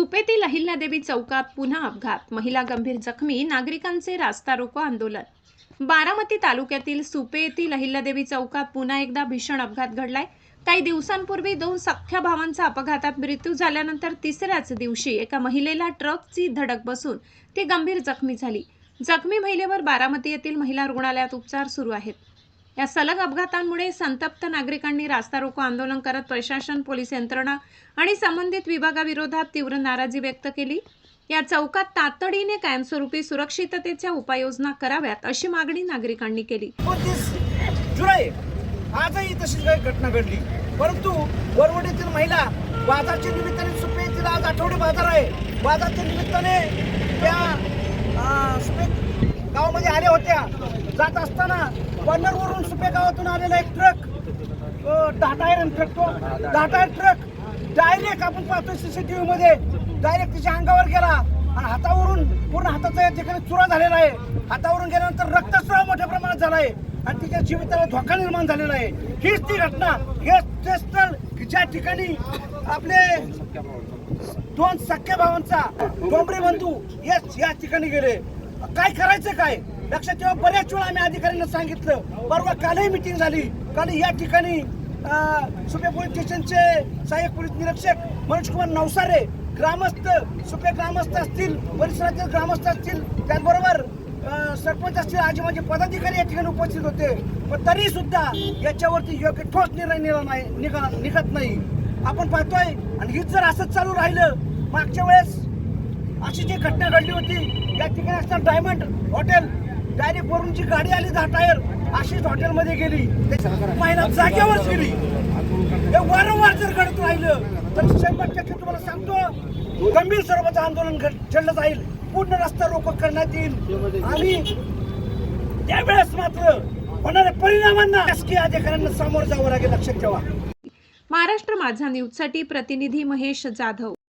सुपेतील अहिल्यादेवी चौकात पुन्हा अपघात, महिला गंभीर जखमी, नागरिकांचे रास्ता रोको आंदोलन। बारामती तालुक्यातील सुपे येथील अहिल्यादेवी चौकात पुन्हा एकदा भीषण अपघात घडलाय। काही दिवसांपूर्वी दोन सख्ख्या भावांचा अपघातात मृत्यू झाल्यानंतर तिसऱ्याच दिवशी एका महिलेला ट्रकची धडक बसून ती गंभीर जखमी झाली। जखमी महिलेवर बारामती येथील महिला रुग्णालयात उपचार सुरू आहेत। या सलग अपघातांमुळे संतप्त नागरिकांनी रास्ता रोको आंदोलन करत प्रशासन, पोलीस यंत्रणा आणि संबंधित विभागाविरोधात तीव्र नाराजी व्यक्त केली। या चौकात तातडीने कायमस्वरूपी सुरक्षिततेच्या उपाययोजना कराव्यात अशी मागणी नागरिकांनी केली। 29 जुलै आजही तशीच काही घटना घडली, परंतु वरवडीतील महिला बाजारच्या निमित्ताने सुपे येथील आज आठवडे बाजार आहे। बाजारच्या निमित्ताने त्या सुपे गावामध्ये आल्या होत्या। जात असताना कॉर्नरवरून सुपे गावातून आलेला एक ट्रक, टाटा ट्रक डायरेक्ट आपण पाहतोय सीसीटीव्ही मध्ये, डायरेक्ट तिच्या अंगावर गेला आणि हातावरून पूर्ण हाताचा या ठिकाणी चुरा झालेला आहे। हातावरून गेल्यानंतर रक्तस्राव मोठ्या प्रमाणात झाला आहे आणि तिच्या जीविताला धोका निर्माण झालेला आहे। हीच ती घटना, हेच ते स्थळ ज्या ठिकाणी आपले दोन सख्ख्या भावांचा डोंबरे बंधू या ठिकाणी गेले। काय करायचं काय लक्षात ठेवा। बऱ्याच वेळा आम्ही अधिकाऱ्यांना सांगितलं, परवा कालही मिटिंग झाली। काल या ठिकाणी सुपे पोलीस स्टेशनचे सहाय्यक पोलीस निरीक्षक मनोज कुमार नवसारे, ग्रामस्थ, सुपे ग्रामस्थ असतील, परिसरातील ग्रामस्थ असतील, त्याचबरोबर सरपंच असतील, आजी माझे पदाधिकारी या ठिकाणी उपस्थित होते। पण तरी सुद्धा याच्यावरती योग्य ठोस निर्णय निघत नाही। आपण पाहतोय आणि हीच जर असंच चालू राहिलं, मागच्या वेळेस अशी जी घटना घडली होती, या ठिकाणी असताना डायमंड हॉटेल डायरेक्ट वरून जी गाडी आली 10 टायर अशीच हॉटेलमध्ये गेली, महिला जागेवर गेली। हे वारंवार जर घडत राहिलं तर 100% तुम्हाला सांगतो गंभीर स्वरूपाचं आंदोलन छेडलं जाईल, पूर्ण रस्ता रोको करण्यात येईल आणि त्यावेळेस मात्र होणाऱ्या परिणामांना शासकीय अधिकाऱ्यांना सामोरं जावं लागेल, लक्षात ठेवा। महाराष्ट्र माझा न्यूजसाठी प्रतिनिधी महेश जाधव।